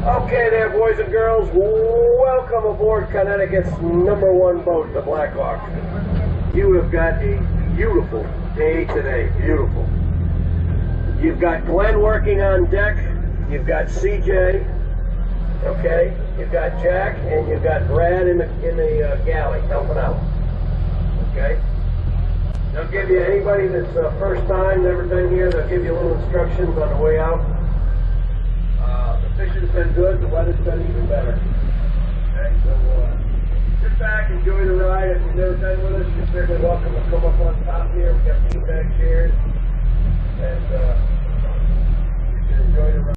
Okay there, boys and girls, welcome aboard Connecticut's #1 boat, the Black Hawk. You have got a beautiful day today, beautiful. You've got Glenn working on deck, you've got CJ, okay, you've got Jack, and you've got Brad in the galley helping out, okay. They'll give you, anybody that's first time, never been here, they'll give you little instructions on the way out. The fishing's been good, the weather's been even better. Okay, so sit back, enjoy the ride. If you've never been with us, you're certainly welcome to come up on top here. We've got beanbag chairs, and you can enjoy the ride.